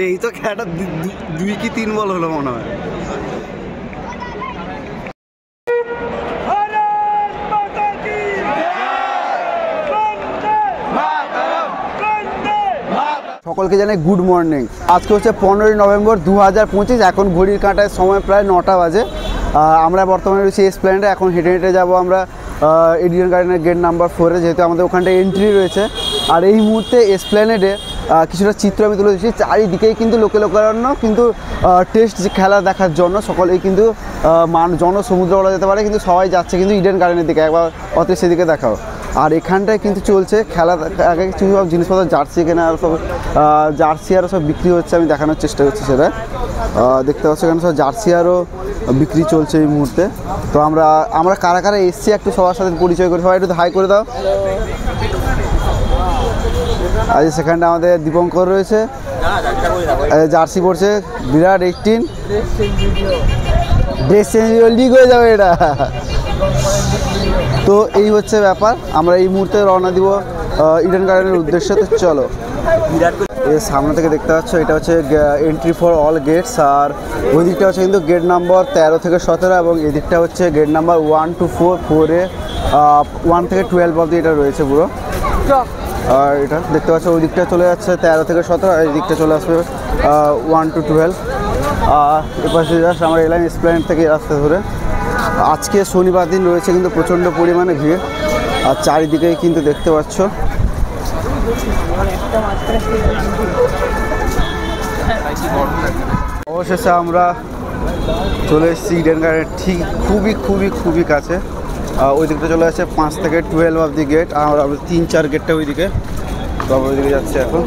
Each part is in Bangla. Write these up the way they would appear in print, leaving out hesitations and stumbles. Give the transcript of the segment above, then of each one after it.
এই তো খেলাটা 2 কি 3 বল হলো মনে হয়। সকলকে জানাই গুড মর্নিং। আজকে হচ্ছে 15 নভেম্বর 2025। এখন ঘড়ির কাঁটায় সময় প্রায় 9টা বাজে। আমরা বর্তমানে রয়েছি এসপ্ল্যানেডে। এখন হেঁটে হেঁটে যাবো আমরা ইডেন গার্ডেনের গেট নাম্বার 4-এ, যেহেতু আমাদের ওখানটা এন্ট্রি রয়েছে। আর এই মুহূর্তে এসপ্ল্যানেডে কিছুটা চিত্র আমি তুলে দিচ্ছি। চারিদিকেই কিন্তু লোকারণ্য, কিন্তু টেস্ট যে খেলা দেখার জন্য সকলেই কিন্তু জনসমুদ্র বলা যেতে পারে, কিন্তু সবাই যাচ্ছে কিন্তু ইডেন গার্ডেনের দিকে। একবার অতএব সেদিকে দেখাও। আর এখানটায় কিন্তু চলছে খেলা, আগে কিছু সব জিনিসপত্র জার্সি কেনা আর সব জার্সি আরও সব বিক্রি হচ্ছে, আমি দেখানোর চেষ্টা করছি সেটা। দেখতে পাচ্ছ এখানে সব জার্সি আরও বিক্রি চলছে এই মুহূর্তে। তো আমরা কারা কারা এসছি একটু সবার সাথে পরিচয় করি। সবাই একটু হাই করে দাও। আজ সেখানটা আমাদের দীপঙ্কর রয়েছে, জার্সি পড়ছে বিরাট 18। ড্রেস চেঞ্জ লিক হয়ে যাবে এটা। তো এই হচ্ছে ব্যাপার। আমরা এই মুহূর্তে রওনা দিব ইডেন গার্ডেনের উদ্দেশ্যে। তো চলো। এর সামনে থেকে দেখতে পাচ্ছ এটা হচ্ছে এন্ট্রি ফর অল গেটস। আর ওই দিকটা হচ্ছে কিন্তু গেট নাম্বার 13 থেকে 17, এবং এই দিকটা হচ্ছে গেট নাম্বার 1 to 4, 4-এ 1 থেকে 12 অবধি এটা রয়েছে পুরো। আর এটা দেখতে পাচ্ছ ওই দিকটা চলে যাচ্ছে 13 থেকে 17, আর এই দিকটা চলে আসবে 1 to 12। এপাশে জাস্ট আমরা এলাম এসপ্ল্যানেড থেকে রাস্তা ধরে। আজকে শনিবার দিন রয়েছে কিন্তু প্রচণ্ড পরিমাণে ভিড়, আর চারিদিকেই কিন্তু দেখতে পাচ্ছ। অবশেষে আমরা চলে এসেছি ইডেন গার্ডেনের ঠিক খুবই কাছে। ওই দিকটা চলে আসছে 5 থেকে 12 অবধি গেট, আর আমরা 3-4 গেটটা ওই দিকে। তো আমরা ওই দিকে যাচ্ছি এখন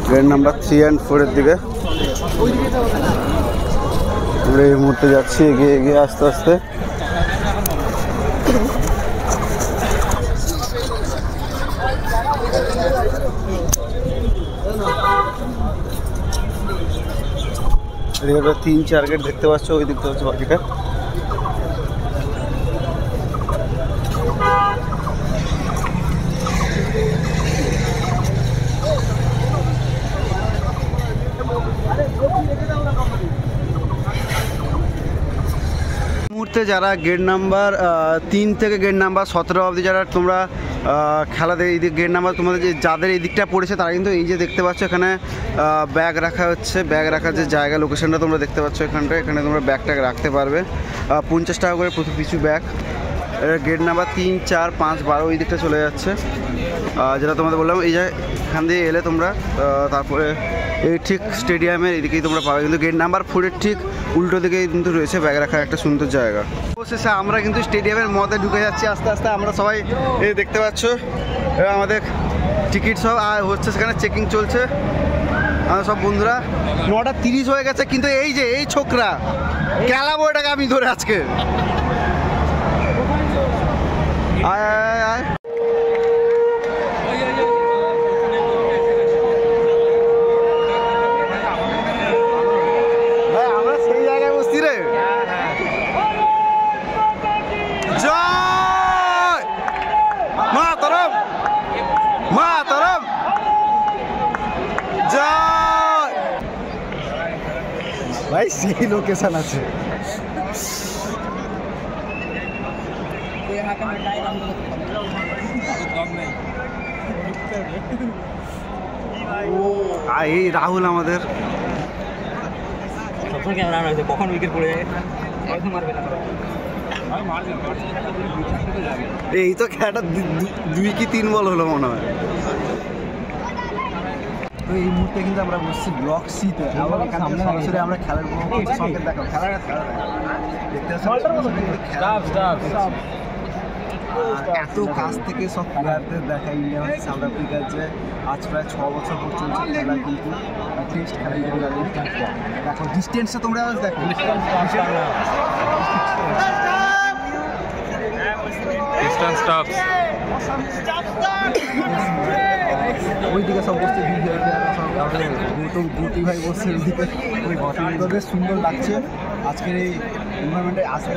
গেট নাম্বার 3 and 4-এর দিকে। আমরা এই মুহূর্তে যাচ্ছি এগিয়ে আস্তে আস্তে। এদিকে 3-4 গেট দেখতে পাচ্ছ, ওই দিকটা হচ্ছে বাকিটা। মুহূর্তে যারা গেট নাম্বার 3 থেকে গেট নাম্বার 17 অবধি যারা তোমরা খেলা এই দিক গেট নাম্বার তোমাদের যাদের এই দিকটা পড়েছে, তারা কিন্তু এই যে দেখতে পাচ্ছ এখানে ব্যাগ রাখা হচ্ছে। ব্যাগ রাখার যে জায়গা, লোকেশনটা তোমরা দেখতে পাচ্ছ এখানে তোমরা ব্যাগটাকে রাখতে পারবে। 50 টাকা করে প্রতি পিছু ব্যাগ। গেট নাম্বার 3, 4, 5, 12 ওই দিকটা চলে যাচ্ছে। যেটা তোমাদের বললাম, এই যে এখান দিয়ে এলে তোমরা তারপরে এই ঠিক স্টেডিয়ামের এদিকেই তোমরা পাবে। কিন্তু গেট নাম্বার 4-এর ঠিক উল্টো দিকেই কিন্তু রয়েছে ব্যাগ রাখার একটা সুন্দর জায়গা। অবশেষে আমরা কিন্তু স্টেডিয়ামের মধ্যে ঢুকে যাচ্ছি আস্তে আস্তে। আমরা সবাই এই দেখতে পাচ্ছ আমাদের টিকিট সব হচ্ছে, সেখানে চেকিং চলছে। আমাদের সব বন্ধুরা 9:30 হয়ে গেছে, কিন্তু এই ছোকরা খেলাবো এটাকে আমি ধরে আজকে। আয় আয় আয়। আমরা সেই জায়গায় বসছি রে। জয় মাতরম, মাতরম, জয়। ভাই সেই লোকেশন আছে। এই রাহুল আমাদের কখন উইকেট পড়ে যায়। এই তো খেলাটা 2 কি 3 বল হলো মনে হয়। তো এই মুহূর্তে কিন্তু আমরা বসছি ব্লক সিতে। সরাসরি আমরা খেলার সংকেত দেখাবো। এত কাছ থেকে সব প্লেয়ারদের দেখা ইন্ডিয়া সাউথ আফ্রিকার যে আজ প্রায় 6 বছর পর চলছে খেলা, কিন্তু টেস্ট খেলা দেখো ডিস্টেন্সটা তোমরা দেখো। ওইদিকে সব বসছে দুটি ভাই বসছে ওইদিকে। বেশ সুন্দর লাগছে আজকের এই টুর্নামেন্টে আসলে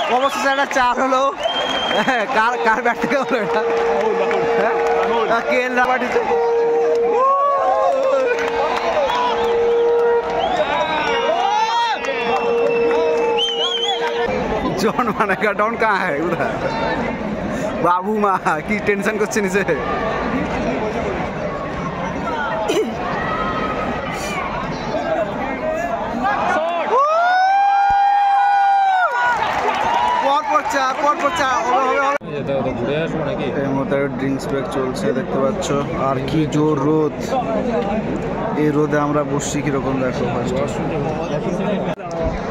এখন অবশেষে একটা চার হলো। কার কার ব্যাট থেকে হলো এটা? কে এল রাহুল পাঠিয়েছে। जॉन मानेगा डॉन कहाँ है उधर? बाबू माँ की टेंशन করছে নিচে। এই মুহূর্তে ড্রিঙ্কস ব্রেক চলছে দেখতে পাচ্ছ। আর কি জোর রোদ, এই রোদে আমরা বসছি কিরকম দেখো।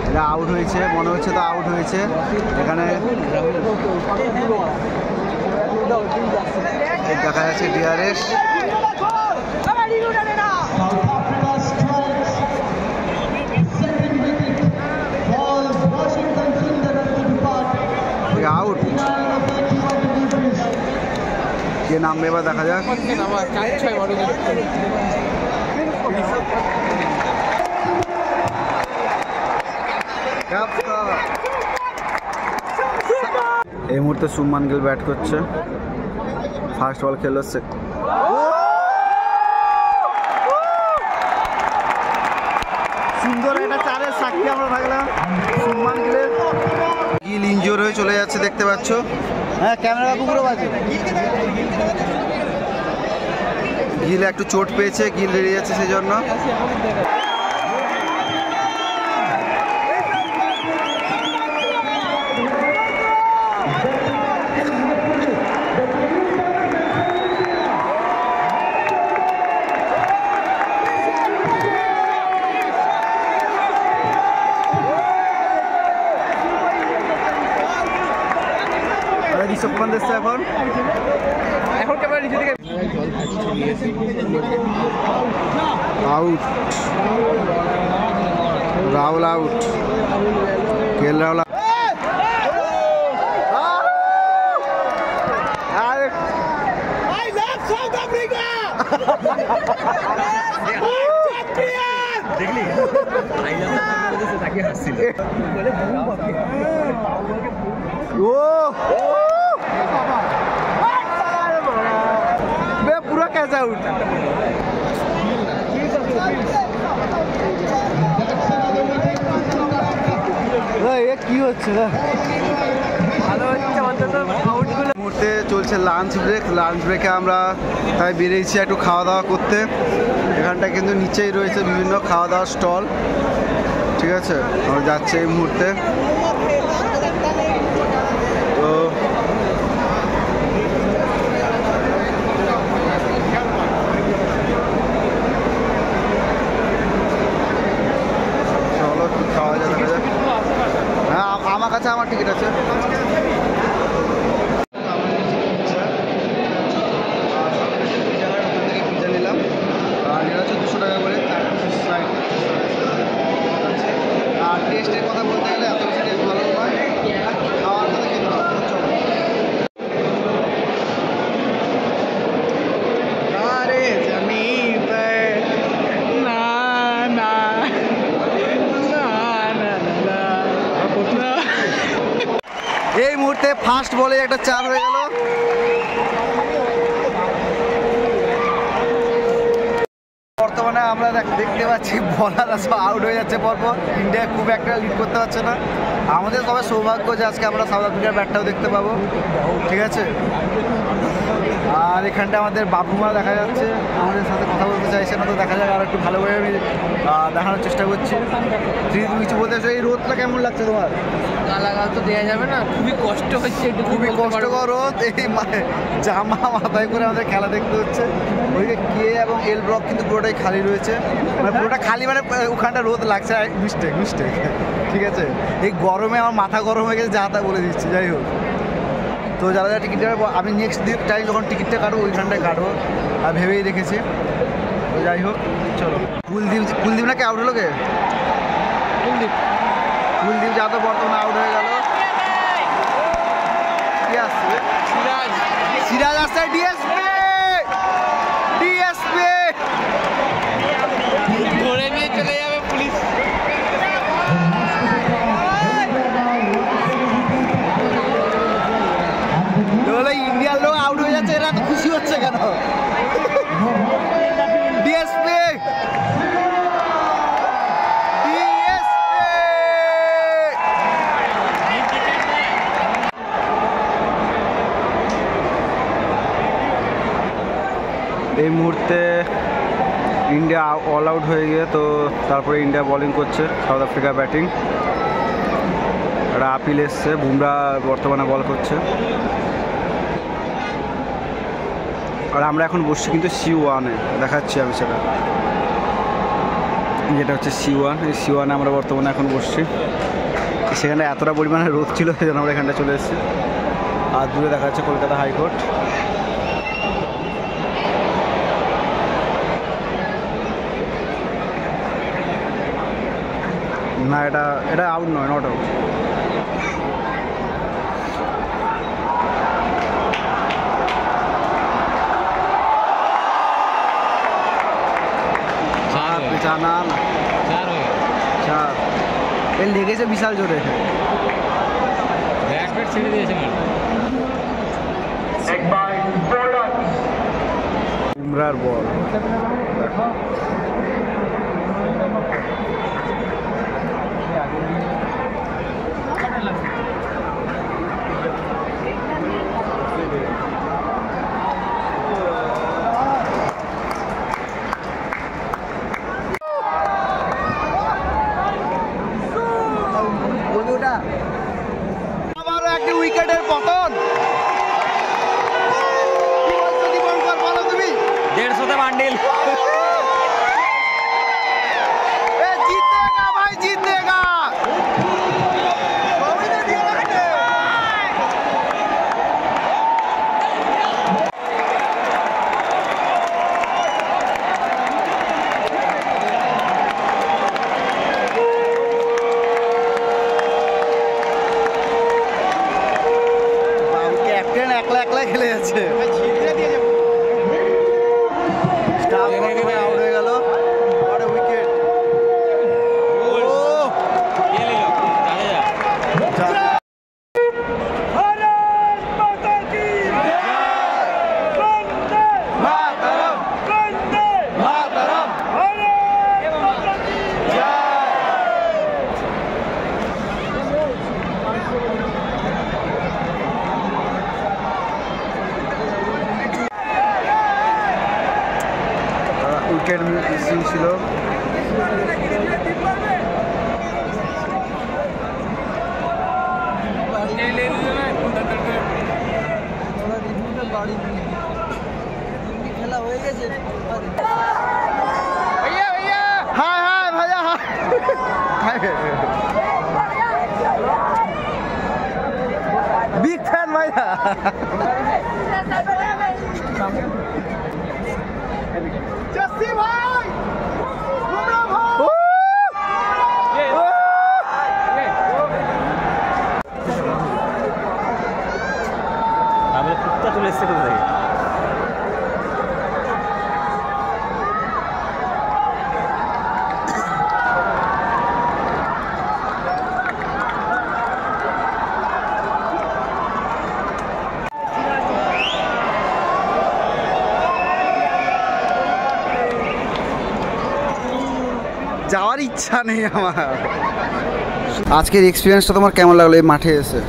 এটা আউট হয়েছে মনে হচ্ছে, তো আউট হয়েছে এখানে দেখা যাচ্ছে ডিআরএস। আউট কে নামবে এবার দেখা যাক। এই মুহূর্তে শুভমান গিল ব্যাট করছে। ফার্স্ট বল খেললো, সুন্দর একটা চারের সাক্ষী আমরা থাকলাম শুভমান গিলের। গিল ইনজোর হয়ে চলে যাচ্ছে দেখতে পাচ্ছ। হ্যাঁ ক্যামেরা বাবু পুরো বাজে। গিল একটু চোট পেয়েছে, গিল বেরিয়ে যাচ্ছে সেই জন্য। ঋষভ দেখছে এখন out. Rahul out. KL Rahul পুরো ক্যাচ আউট। কি হচ্ছে মুহূর্তে চলছে লাঞ্চ ব্রেক। লাঞ্চ ব্রেকে আমরা তাই বেরিয়েছি একটু খাওয়া দাওয়া করতে। এখানটা কিন্তু নিচেই রয়েছে বিভিন্ন খাওয়া দাওয়ার স্টল, ঠিক আছে। আমরা যাচ্ছি এই মুহূর্তে। তো চলো খাওয়া যাবে। হ্যাঁ আমার কাছে আমার টিকিট আছে। পিজা নিলাম, আর এটা হচ্ছে 200 টাকা করে। আর টেস্টের কথা বলতে গেলে এত বেশি টেস্ট ভালো নয়, খাওয়ার কথা খেতে হবে। এই মুহূর্তে ফার্স্ট বলে একটা 4 হয়ে গেল। বর্তমানে আমরা দেখতে পাচ্ছি বলাররা সব আউট হয়ে যাচ্ছে পরপর। ইন্ডিয়া খুব একটা লিড করতে পারছে না। আমাদের তবে সৌভাগ্য যে আজকে আমরা সাউথ আফ্রিকার ব্যাটটাও দেখতে পাবো, ঠিক আছে। আর এখানটা আমাদের বাবুমা দেখা যাচ্ছে, আমাদের সাথে কথা বলতে চাইছে না। তো দেখা যাক, আর একটু ভালো করে আমি দেখানোর চেষ্টা করছি। তুমি কিছু বলতে চাই, এই রোদটা কেমন লাগছে তোমার? গালাগাল তো দেওয়া যাবে না, খুবই কষ্ট হচ্ছে, খুবই কষ্টকর রোদ। এই জামা মাথায় করে আমাদের খেলা দেখতে হচ্ছে। ওইদিকে কে এবং এল ব্লক কিন্তু পুরোটাই খালি রয়েছে, মানে পুরোটা খালি, মানে ওখানটা রোদ লাগছে। মিস্টেক, ঠিক আছে। এই গরমে আমার মাথা গরম হয়ে গেছে, যা তা বলে দিচ্ছি। যাই হোক, তো যারা যারা টিকিট কাটবো, আমি নেক্সট টাইম যখন টিকিটটা কাটবো ওইখানটায় কাটবো আর ভেবেই রেখেছি। তো যাই হোক, চলো। কুলদীপ নাকি আউট হলো? কে? কুলদীপ যাদব বর্তমানে আউট হয়ে গেল। কি আসছে? সিরাজ আসছে। ডিএসপি ধরে নিয়ে চলে যাবে পুলিশ। এই মুহূর্তে ইন্ডিয়া অল আউট হয়ে গিয়ে তো তারপরে ইন্ডিয়া বোলিং করছে, সাউথ আফ্রিকা ব্যাটিং। একটা আপিল এসছে, বুমরা বর্তমানে বল করছে। আর আমরা এখন বসছি কিন্তু C1-এ, দেখাচ্ছি আমি সেটা, যেটা হচ্ছে C1। এই C1-এ আমরা বর্তমানে এখন বসছি। সেখানে এতটা পরিমাণে রোদ ছিল সেই জন্য আমরা এখানটা চলে এসেছি। আর দূরে দেখা যাচ্ছে কলকাতা হাইকোর্ট। না, এটা আউট নয়, নট আউট। না না, চার। এর লেগেছে বিশাল জোরে, ছেড়ে দিয়েছে বুমরার বল। আবারও একটি উইকেটের পতন। কি বলছো দীপঙ্কর, বলো তুমি। 150 বান্ডিল। जीतेगा भाई, जीतेगा। ক্যাপ্টেন একলা একলা খেলে যাচ্ছে। আউট হয়ে গেল। উইকেট। উইকেট মিসিং ছিল। খেলা হয়ে গেছে। হাই হাই ভাইয়া, হাই বিগ ফ্যান ভাইয়া। जस्सी भाई, बुमरा भाई। আমরা কুত্তা চলে এসেছে কোথায়? যাওয়ার ইচ্ছা নেই আমার। আজকের এক্সপিরিয়েন্সটা তোমার কেমন লাগলো এই মাঠে এসে?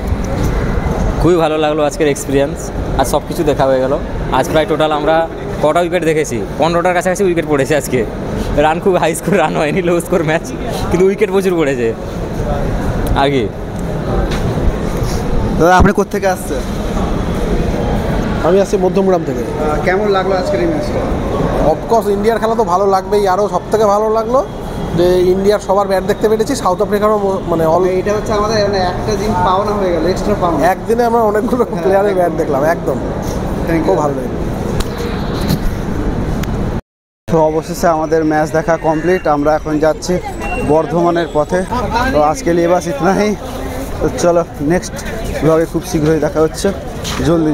খুবই ভালো লাগলো আজকের এক্সপিরিয়েন্স। আর সব কিছু দেখা হয়ে গেল। আজ প্রায় টোটাল আমরা কটা উইকেট দেখেছি? 15টার কাছাকাছি উইকেট পড়েছে আজকে। রান খুব হাই স্কোর রান হয়নি, লো স্কোর ম্যাচ, কিন্তু উইকেট প্রচুর পড়েছে আগে। দাদা আপনি কোত্থেকে আসছেন? আমি আসছি মধ্যমগ্রাম থেকে। কেমন লাগলো আজকের এই ম্যাচটা? অফকোর্স ইন্ডিয়ার খেলা তো ভালো লাগবেই, আরও সব থেকে ভালো লাগলো যে ইন্ডিয়ার সবার ব্যাট দেখতে পেরেছি। সাউথ আফ্রিকারও মানে এটা হচ্ছে আমাদের একটা জিনিস পাওনা হয়ে গেল, এক্সট্রা পাওনা। একদিনে আমরা অনেকগুলো প্লেয়ারের ব্যাট দেখলাম, একদম খুব ভালো লাগলো। তো অবশেষে আমাদের ম্যাচ দেখা কমপ্লিট। আমরা এখন যাচ্ছি বর্ধমানের পথে। তো আজকে লিয়ে বাস ইতনাই। তো চলো নেক্সট ব্লগে খুব শীঘ্রই দেখা হচ্ছে, জলদি।